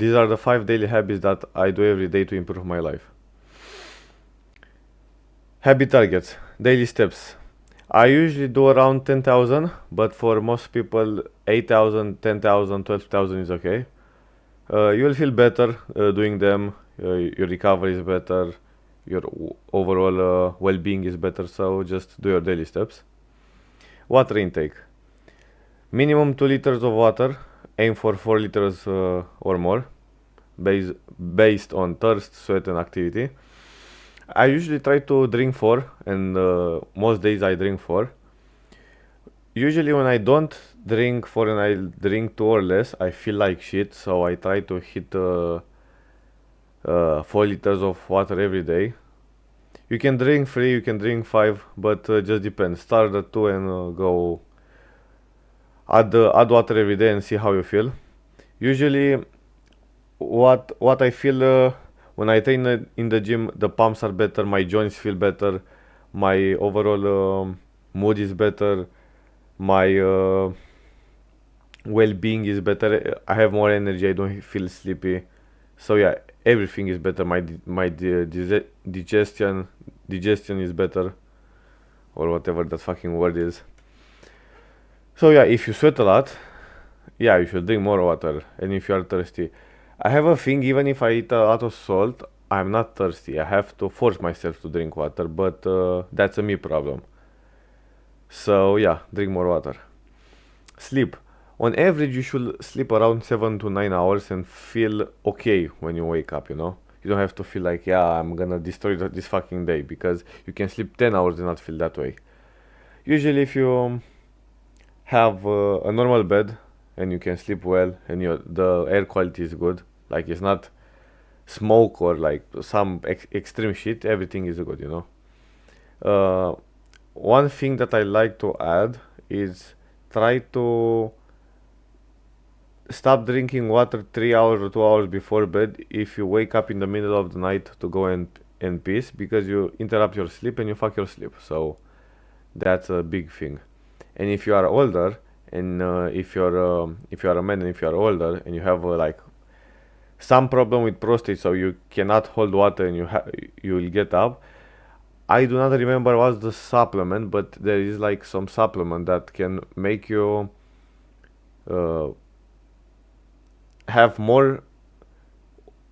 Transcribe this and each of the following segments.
These are the 5 daily habits that I do every day to improve my life. Habit targets, daily steps. I usually do around 10,000, but for most people, 8,000, 10,000, 12,000 is okay. You will feel better doing them. Your recovery is better. Your overall well-being is better. So just do your daily steps. Water intake. Minimum 2 liters of water. Aim for 4 liters or more, based on thirst, sweat, and activity. I usually try to drink 4, and most days I drink 4. Usually when I don't drink 4 and I drink 2 or less, I feel like shit, so I try to hit 4 liters of water every day. You can drink 3, you can drink 5, but just depends. Start at 2 and go add water every day and see how you feel. Usually what I feel when I train in the gym, the pumps are better, my joints feel better, my overall mood is better, my well-being is better. I have more energy. I don't feel sleepy. So yeah, everything is better. My digestion is better, or whatever that fucking word is. So yeah, if you sweat a lot, yeah, you should drink more water. And if you are thirsty, I have a thing. Even if I eat a lot of salt, I'm not thirsty. I have to force myself to drink water, but that's a me problem. So yeah, drink more water. Sleep. On average, you should sleep around 7 to 9 hours and feel okay when you wake up, you know? You don't have to feel like, yeah, I'm gonna destroy this fucking day, because you can sleep 10 hours and not feel that way. Usually, if you have a normal bed and you can sleep well and the air quality is good, like it's not smoke or like some extreme shit, everything is good, you know? One thing that I like to add is try to stop drinking water 3 hours or 2 hours before bed if you wake up in the middle of the night to go and piss, because you interrupt your sleep and you fuck your sleep. So that's a big thing. And if you are older, and if you are a man and if you are older and you have like some problem with prostate, so you cannot hold water and you will get up. I do not remember what's the supplement, but there is like some supplement that can make you uh, have more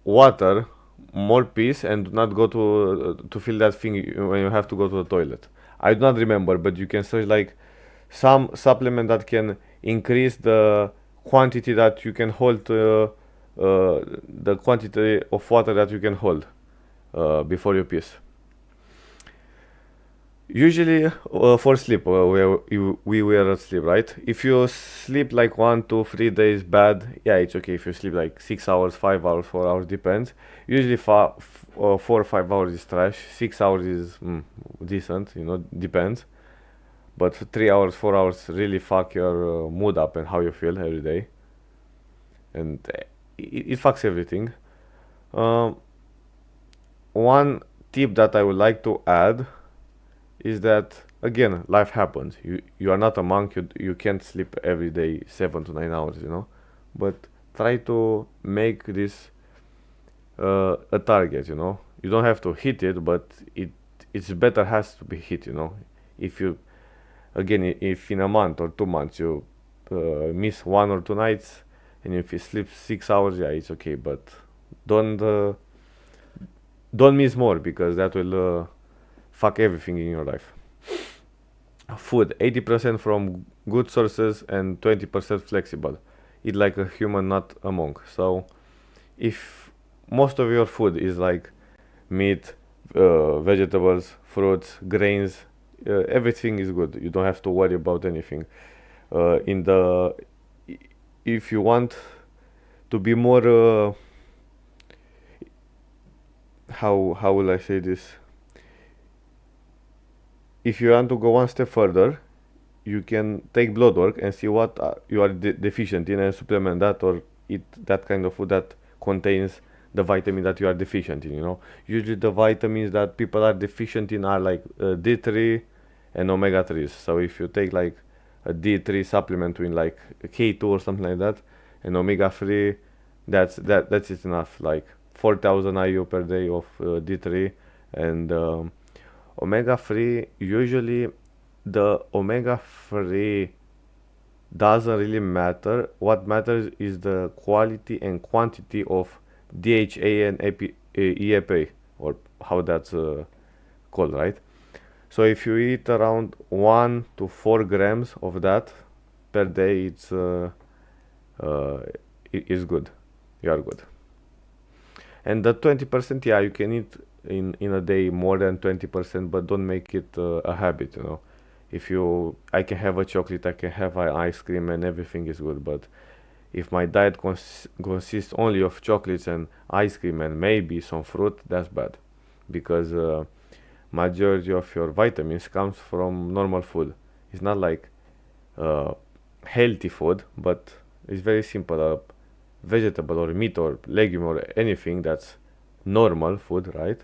water, more peace, and do not go to feel that thing when you have to go to the toilet. I do not remember, but you can search like some supplement that can increase the quantity that you can hold, the quantity of water that you can hold before you piss. Usually, for sleep, we were asleep, right? If you sleep like 1, 2, 3 days bad, yeah, it's okay. If you sleep like 6 hours, 5 hours, 4 hours, depends. Usually, 4 or 5 hours is trash. 6 hours is decent, you know, depends. But 3 hours, 4 hours really fuck your mood up and how you feel every day, and it fucks everything. Um, One tip that I would like to add is that, again, life happens. You are not a monk. You can't sleep every day 7 to 9 hours, you know. But try to make this a target, you know. You don't have to hit it, but it's better has to be hit, you know. If you, again, if in a month or 2 months you miss 1 or 2 nights, and if you sleep 6 hours, yeah, it's okay. But don't uh, don't miss more, because that will fuck everything in your life. Food, 80% from good sources and 20% flexible. Eat like a human, not a monk. So if most of your food is like meat, vegetables, fruits, grains, everything is good. You don't have to worry about anything. In the If you want to be more, how will I say this? If you want to go one step further, you can take blood work and see what you are deficient in and supplement that, or eat that kind of food that contains the vitamin that you are deficient in, you know. Usually the vitamins that people are deficient in are like D3 and omega 3s. So if you take like a D3 supplement with like K2 or something like that, and omega 3 That's it enough. Like 4,000 IU per day of D3 and omega 3. Usually, the omega 3 doesn't really matter. What matters is the quality and quantity of DHA and EPA, or how that's called, right? So if you eat around 1 to 4 grams of that per day, uh, it's good. You are good. And the 20%, yeah, you can eat in a day more than 20%, but don't make it a habit, you know. If you, I can have a chocolate, I can have an ice cream, and everything is good. But if my diet consists only of chocolates and ice cream and maybe some fruit, that's bad, because majority of your vitamins comes from normal food. It's not like uh, healthy food, but it's very simple. Vegetable or meat or legume or anything that's normal food, right?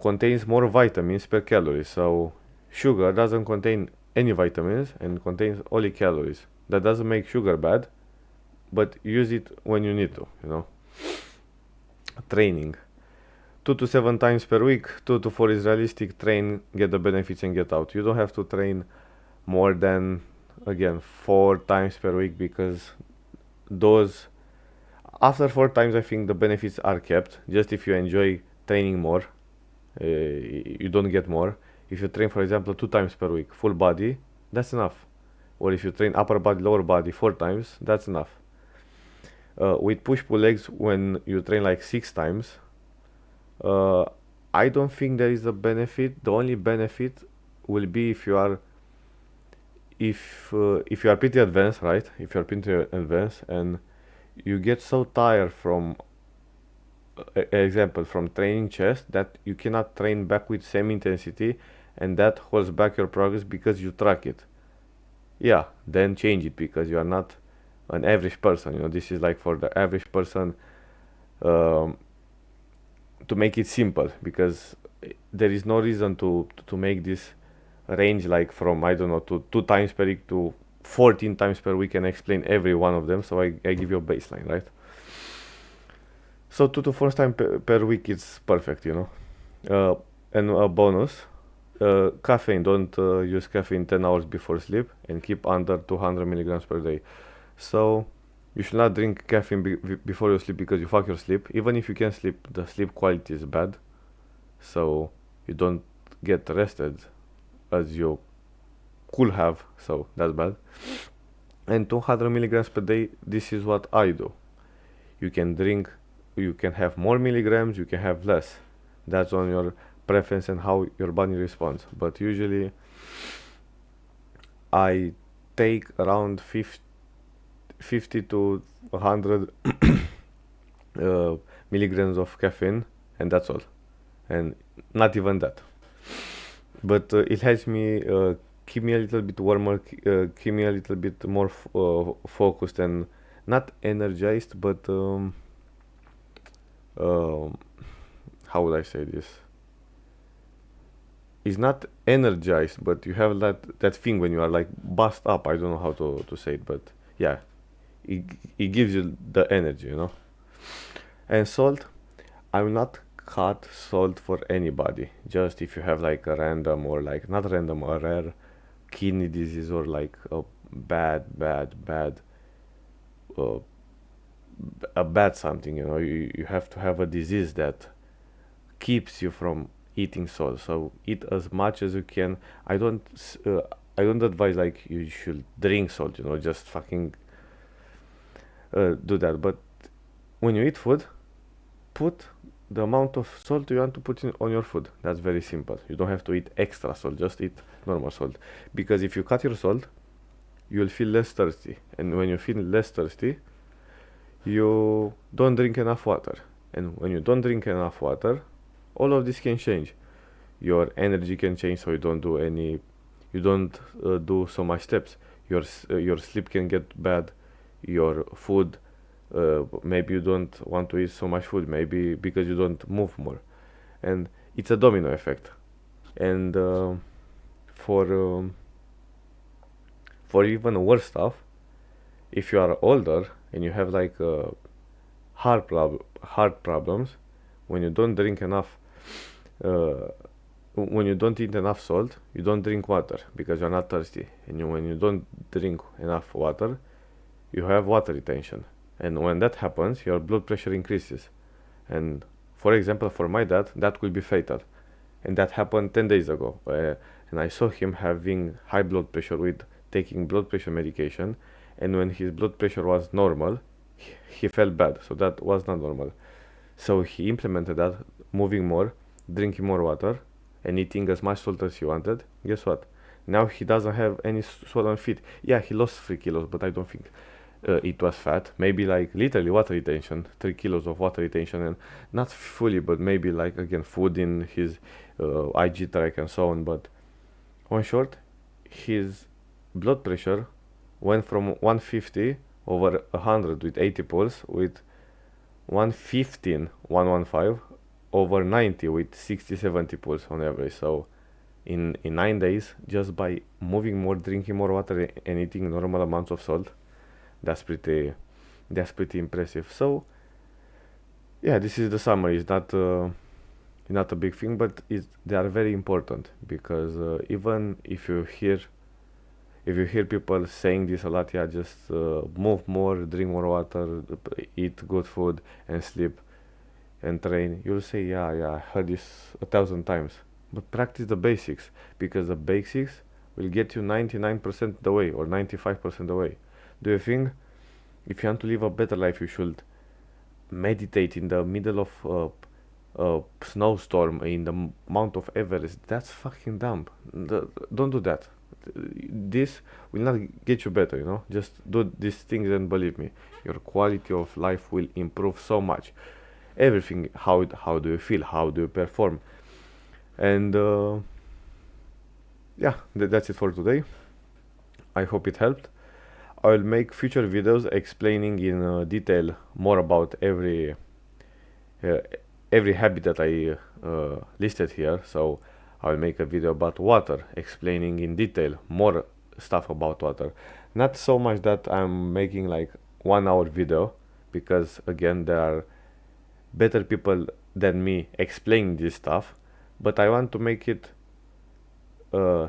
Contains more vitamins per calorie. So sugar doesn't contain any vitamins and contains only calories. That doesn't make sugar bad, but use it when you need to, you know. Training. 2 to 7 times per week, 2 to 4 is realistic. Train, get the benefits, and get out. You don't have to train more than, again, 4 times per week, because those, after 4 times, I think the benefits are kept. Just if you enjoy training more, you don't get more. If you train, for example, 2 times per week, full body, that's enough. Or if you train upper body, lower body 4 times, that's enough. With push pull legs, when you train like 6 times, uh, I don't think there is a benefit. The only benefit will be if you are pretty advanced, right? If you are pretty advanced and you get so tired from example from training chest that you cannot train back with same intensity, and that holds back your progress because you track it. Yeah, then change it, because you are not an average person, you know. This is like for the average person, um, to make it simple, because there is no reason to make this range like from, I don't know, to 2 times per week to 14 times per week and explain every one of them. So I give you a baseline, right? So 2 to 4 times per week is perfect, you know. And a bonus, caffeine. Don't use caffeine 10 hours before sleep, and keep under 200 milligrams per day. So you should not drink caffeine before you sleep, because you fuck your sleep. Even if you can sleep, the sleep quality is bad. So you don't get rested as you could have. So that's bad. And 200 milligrams per day, this is what I do. You can drink, you can have more milligrams, you can have less. That's on your preference and how your body responds. But usually I take around 50 to 100 milligrams of caffeine, and that's all. And not even that. But it helps me keep me a little bit warmer, keep me a little bit more focused and not energized, but um, how would I say this? It's not energized, but you have that thing when you are like bust up. I don't know how to say it, but yeah, it, it gives you the energy, you know. And salt, I will not cut salt for anybody. Just if you have like a random, or like not random, a rare kidney disease, or like a bad uh, a bad something, you know. You have to have a disease that keeps you from eating salt. So eat as much as you can. I don't I don't advise like you should drink salt, you know, just fucking do that. But when you eat food, put the amount of salt you want to put on your food. That's very simple. You don't have to eat extra salt, just eat normal salt. Because if you cut your salt, you'll feel less thirsty. And when you feel less thirsty, you don't drink enough water. And when you don't drink enough water, all of this can change. Your energy can change, so you don't do so much steps. Your sleep can get bad. Your food, maybe you don't want to eat so much food, maybe because you don't move more, and it's a domino effect. And for um, for even worse stuff, if you are older and you have like heart problems when you don't drink enough. Uh, when you don't eat enough salt, you don't drink water because you're not thirsty, and when you don't drink enough water, you have water retention, and when that happens, your blood pressure increases. And for example, for my dad, that will be fatal, and that happened 10 days ago. And I saw him having high blood pressure with taking blood pressure medication, and when his blood pressure was normal, he felt bad, so that was not normal. So he implemented that, moving more, drinking more water, and eating as much salt as he wanted. Guess what? Now he doesn't have any swollen feet. Yeah, he lost 3 kilos, but I don't think it was fat. Maybe like literally water retention, 3 kilos of water retention, and not fully, but maybe like again food in his IG track and so on. But on short, his blood pressure went from 150 over 100 with 80 pulse with 115 115 over 90 with 60 70 pulse on average. So in 9 days, just by moving more, drinking more water, and eating normal amounts of salt, that's pretty impressive. So yeah, this is the summary. It's not a big thing, but they are very important because even if you hear people saying this a lot, yeah, just move more, drink more water, eat good food, and sleep and train. You'll say, yeah, I heard this 1,000 times. But practice the basics, because the basics will get you 99% the way or 95% the way. Do you think if you want to live a better life, you should meditate in the middle of a snowstorm in the Mount of Everest? That's fucking dumb. Don't do that. This will not get you better, you know. Just do these things, and believe me, your quality of life will improve so much. Everything. How do you feel? How do you perform? And yeah, that's it for today. I hope it helped. I will make future videos explaining in detail more about uh, every habit that I listed here. So I will make a video about water, explaining in detail more stuff about water. Not so much that I'm making like 1 hour video, because again there are better people than me explaining this stuff, but I want to make it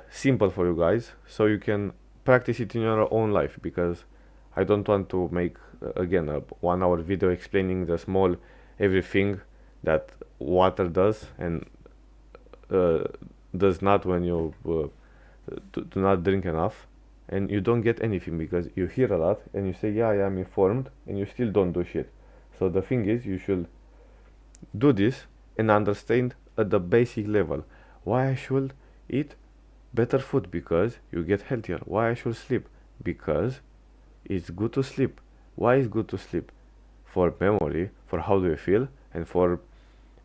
simple for you guys so you can practice it in your own life, because I don't want to make again a 1 hour video explaining the small everything that water does and uh, does not when you do not drink enough, and you don't get anything because you hear a lot and you say, yeah, I'm informed, and you still don't do shit. So the thing is, you should do this and understand at the basic level why I should eat better food, because you get healthier. Why I should sleep, because it's good to sleep. Why is good to sleep? For memory, for how do you feel, and for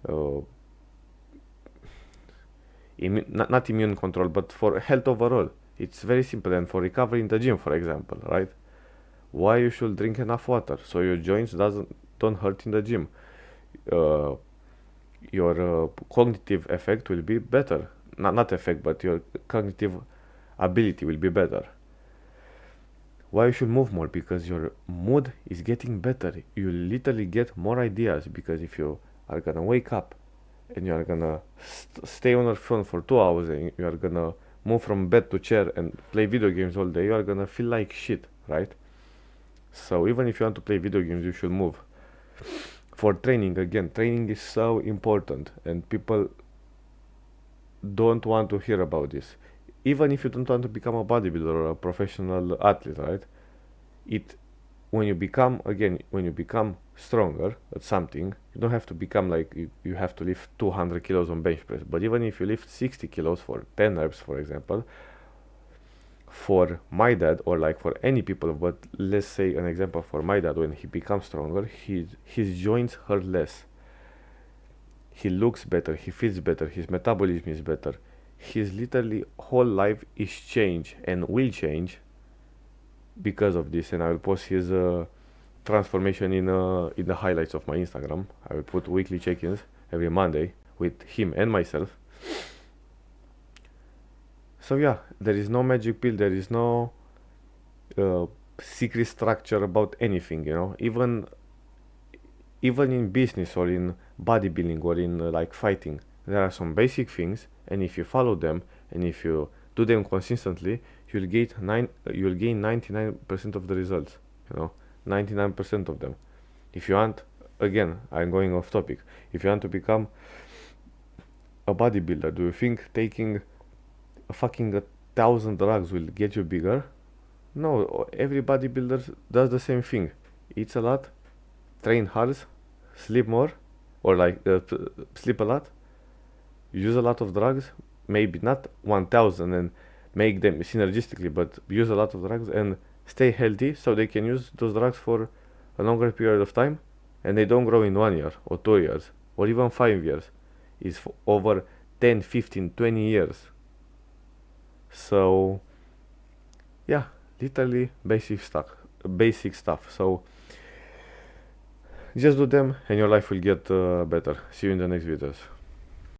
uh, not immune control, but for health overall. It's very simple. And for recovery in the gym, for example, right? Why you should drink enough water so your joints don't hurt in the gym. Uh, your cognitive effect will be better. Not effect, but your cognitive ability will be better. Why you should move more? Because your mood is getting better. You literally get more ideas, because if you are gonna wake up and you are gonna stay on your phone for 2 hours, and you are gonna move from bed to chair and play video games all day, you are gonna feel like shit, right? So even if you want to play video games, you should move. For training, again, training is so important, and people don't want to hear about this. Even if you don't want to become a bodybuilder or a professional athlete, right? It when you become stronger at something, you don't have to become like you have to lift 200 kilos on bench press. But even if you lift 60 kilos for 10 reps, for example, for my dad, or like for any people, but let's say an example for my dad, when he becomes stronger, his joints hurt less, he looks better, he feels better, his metabolism is better, his literally whole life is changed and will change because of this. And I will post his transformation in the highlights of my Instagram. I will put weekly check-ins every Monday with him and myself. So yeah, there is no magic pill, there is no secret structure about anything, you know. even in business or in bodybuilding or in like fighting, there are some basic things, and if you follow them and if you do them consistently, you'll gain 99% of the results. You know, 99% of them. If you want, again, I'm going off topic. If you want to become a bodybuilder, do you think taking a fucking 1,000 drugs will get you bigger? No, every bodybuilder does the same thing. Eats a lot, train hard, sleep more, or like sleep a lot, use a lot of drugs, maybe not 1,000 and make them synergistically, but use a lot of drugs and stay healthy so they can use those drugs for a longer period of time, and they don't grow in 1 year or 2 years or even 5 years. It's for over 10, 15, 20 years. So yeah, literally basic stuff. So just do them and your life will get better. See you in the next videos.